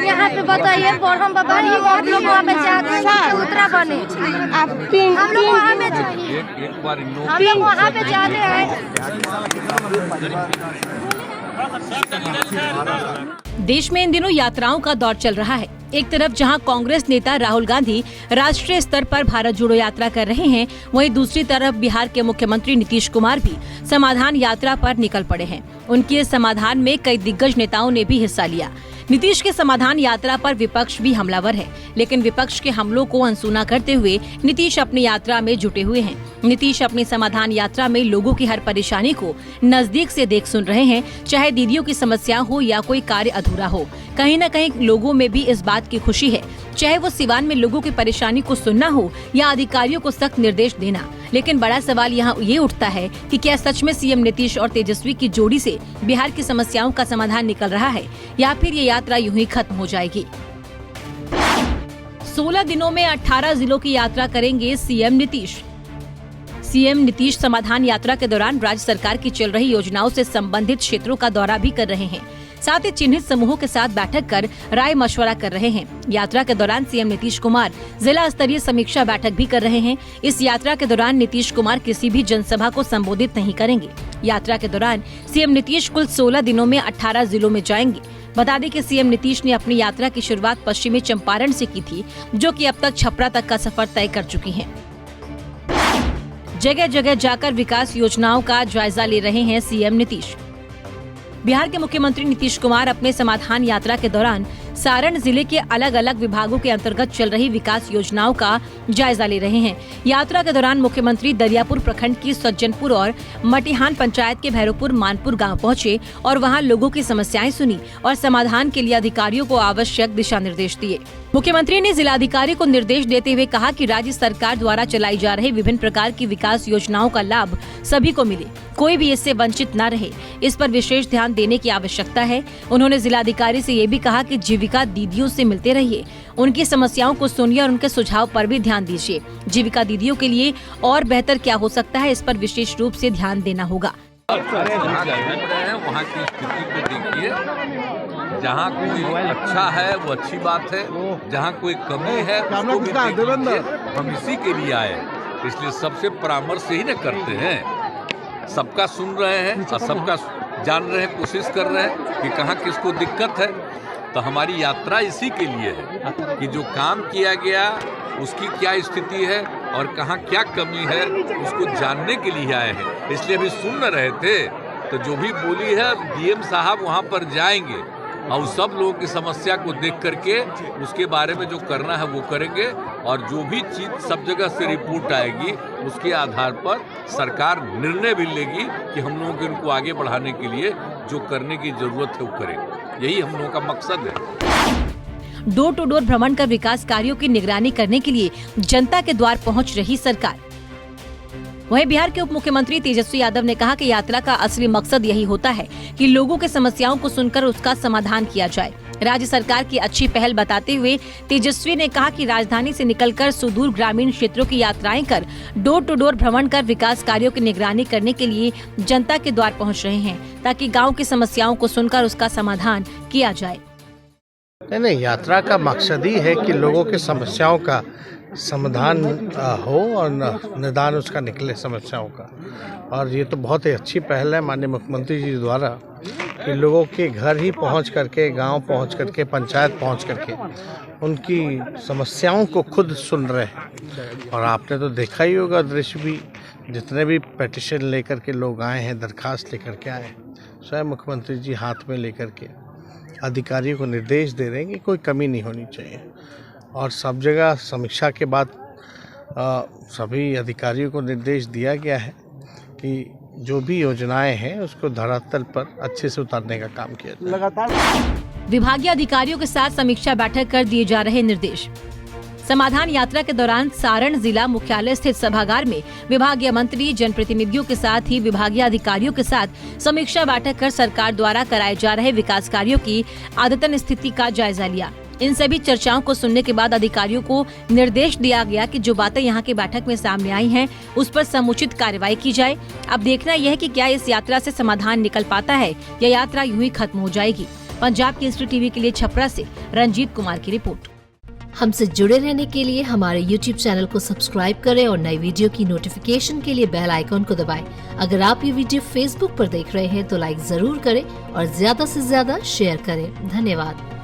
लोग यहाँ पे बताइए हम बाबा हम लोग वहाँ पे जाकर उतरा बने, हम लोग वहाँ पे चाहिए, हम लोग वहाँ पे जाते हैं। देश में इन दिनों यात्राओं का दौर चल रहा है। एक तरफ जहां कांग्रेस नेता राहुल गांधी राष्ट्रीय स्तर पर भारत जोड़ो यात्रा कर रहे हैं, वहीं दूसरी तरफ बिहार के मुख्यमंत्री नीतीश कुमार भी समाधान यात्रा पर निकल पड़े हैं। उनके इस समाधान में कई दिग्गज नेताओं ने भी हिस्सा लिया। नीतीश के समाधान यात्रा पर विपक्ष भी हमलावर है, लेकिन विपक्ष के हमलों को अनसुना करते हुए नीतीश अपनी यात्रा में जुटे हुए हैं। नीतीश अपनी समाधान यात्रा में लोगों की हर परेशानी को नजदीक से देख सुन रहे हैं, चाहे दीदियों की समस्या हो या कोई कार्य अधूरा हो। कहीं न कहीं लोगों में भी इस बात की खुशी है, चाहे वो सिवान में लोगों की परेशानी को सुनना हो या अधिकारियों को सख्त निर्देश देना। लेकिन बड़ा सवाल यहाँ ये उठता है कि क्या सच में सीएम नीतीश और तेजस्वी की जोड़ी से बिहार की समस्याओं का समाधान निकल रहा है या फिर ये यात्रा यूं ही खत्म हो जाएगी। 16 दिनों में 18 जिलों की यात्रा करेंगे सीएम नीतीश। सीएम नीतीश समाधान यात्रा के दौरान राज्य सरकार की चल रही योजनाओं से संबंधित क्षेत्रों का दौरा भी कर रहे हैं, साथ ही चिन्हित समूहों के साथ बैठक कर राय मशवरा कर रहे हैं। यात्रा के दौरान सीएम नीतीश कुमार जिला स्तरीय समीक्षा बैठक भी कर रहे हैं। इस यात्रा के दौरान नीतीश कुमार किसी भी जनसभा को संबोधित नहीं करेंगे। यात्रा के दौरान सीएम नीतीश कुल 16 दिनों में 18 जिलों में जाएंगे। बता दें कि सीएम नीतीश ने अपनी यात्रा की शुरुआत पश्चिमी चंपारण से की थी, जो कि अब तक छपरा तक का सफर तय कर चुकी हैं। जगह जगह जाकर विकास योजनाओं का जायजा ले रहे हैं सीएम नीतीश। बिहार के मुख्यमंत्री नीतीश कुमार अपने समाधान यात्रा के दौरान सारण जिले के अलग अलग विभागों के अंतर्गत चल रही विकास योजनाओं का जायजा ले रहे हैं। यात्रा के दौरान मुख्यमंत्री दरियापुर प्रखंड की सज्जनपुर और मटिहान पंचायत के भैरवपुर मानपुर गांव पहुंचे और वहां लोगों की समस्याएं सुनी और समाधान के लिए अधिकारियों को आवश्यक दिशा निर्देश दिए। मुख्यमंत्री ने जिलाधिकारी को निर्देश देते हुए कहा कि राज्य सरकार द्वारा चलाई जा रही विभिन्न प्रकार की विकास योजनाओं का लाभ सभी को मिले, कोई भी इससे वंचित न रहे, इस पर विशेष ध्यान देने की आवश्यकता है। उन्होंने जिलाधिकारी से ये भी कहा कि जीविका दीदियों से मिलते रहिए, उनकी समस्याओं को सुनिए और उनके सुझाव पर भी ध्यान दीजिए। जीविका दीदियों के लिए और बेहतर क्या हो सकता है, इस पर विशेष रूप से ध्यान देना होगा। वहाँ की स्थिति को देखिए, जहाँ कोई अच्छा है वो अच्छी बात है, जहाँ कोई कमी है उसको भी देखिए। हम इसी के लिए आए, इसलिए सबसे परामर्श ही न करते हैं, सबका सुन रहे हैं और सबका जान रहे हैं, कोशिश कर रहे हैं कि कहाँ किसको दिक्कत है। तो हमारी यात्रा इसी के लिए है कि जो काम किया गया उसकी क्या स्थिति है और कहाँ क्या कमी है उसको जानने के लिए आए हैं। इसलिए अभी सुन रहे थे तो जो भी बोली है डीएम साहब वहाँ पर जाएंगे और सब लोगों की समस्या को देख करके उसके बारे में जो करना है वो करेंगे और जो भी चीज़ सब जगह से रिपोर्ट आएगी उसके आधार पर सरकार निर्णय भी लेगी कि हम लोगों को इनको आगे बढ़ाने के लिए जो करने की जरूरत है वो करेंगे। यही हम लोगों का मकसद है। डोर टू डोर भ्रमण कर विकास कार्यों की निगरानी करने के लिए जनता के द्वार पहुंच रही सरकार। वहीं बिहार के उप मुख्यमंत्री तेजस्वी यादव ने कहा कि यात्रा का असली मकसद यही होता है कि लोगों के समस्याओं को सुनकर उसका समाधान किया जाए। राज्य सरकार की अच्छी पहल बताते हुए तेजस्वी ने कहा कि राजधानी से निकलकर सुदूर ग्रामीण क्षेत्रों की यात्राएं कर डोर टू डोर भ्रमण कर विकास कार्यों की निगरानी करने के लिए जनता के द्वार पहुंच रहे हैं, ताकि गाँव की समस्याओं को सुनकर उसका समाधान किया जाए। नहीं, यात्रा का मकसद ही है कि लोगों की समस्याओं का समाधान हो और निदान उसका निकले समस्याओं का। और ये तो बहुत ही अच्छी पहल है माननीय मुख्यमंत्री जी द्वारा कि लोगों के घर ही पहुंच करके, गांव पहुंच करके, पंचायत पहुंच करके उनकी समस्याओं को खुद सुन रहे हैं। और आपने तो देखा ही होगा दृश्य भी, जितने भी पिटीशन लेकर के लोग आए हैं, दरखास्त लेकर के आए, स्वयं मुख्यमंत्री जी हाथ में लेकर के अधिकारियों को निर्देश दे रहे हैं कि कोई कमी नहीं होनी चाहिए। और सब जगह समीक्षा के बाद सभी अधिकारियों को निर्देश दिया गया है कि जो भी योजनाएं हैं उसको धरातल पर अच्छे से उतारने का काम किया जाए। लगातार विभागीय अधिकारियों के साथ समीक्षा बैठक कर दिए जा रहे निर्देश। समाधान यात्रा के दौरान सारण जिला मुख्यालय स्थित सभागार में विभागीय मंत्री, जनप्रतिनिधियों के साथ ही विभागीय अधिकारियों के साथ समीक्षा बैठक कर सरकार द्वारा कराए जा रहे विकास कार्यों की अद्यतन स्थिति का जायजा लिया। इन सभी चर्चाओं को सुनने के बाद अधिकारियों को निर्देश दिया गया कि जो बातें यहाँ की बैठक में सामने आई हैं, उस पर समुचित कार्रवाई की जाए। अब देखना यह है कि क्या इस यात्रा से समाधान निकल पाता है या यात्रा यूं ही खत्म हो जाएगी। पंजाब केसरी टीवी के लिए छपरा से रंजीत कुमार की रिपोर्ट। हमसे जुड़े रहने के लिए हमारे YouTube चैनल को सब्सक्राइब करें और नई वीडियो की नोटिफिकेशन के लिए बेल आइकॉन को दबाएं। अगर आप ये वीडियो Facebook पर देख रहे हैं तो लाइक जरूर करें और ज्यादा से ज्यादा शेयर करें। धन्यवाद।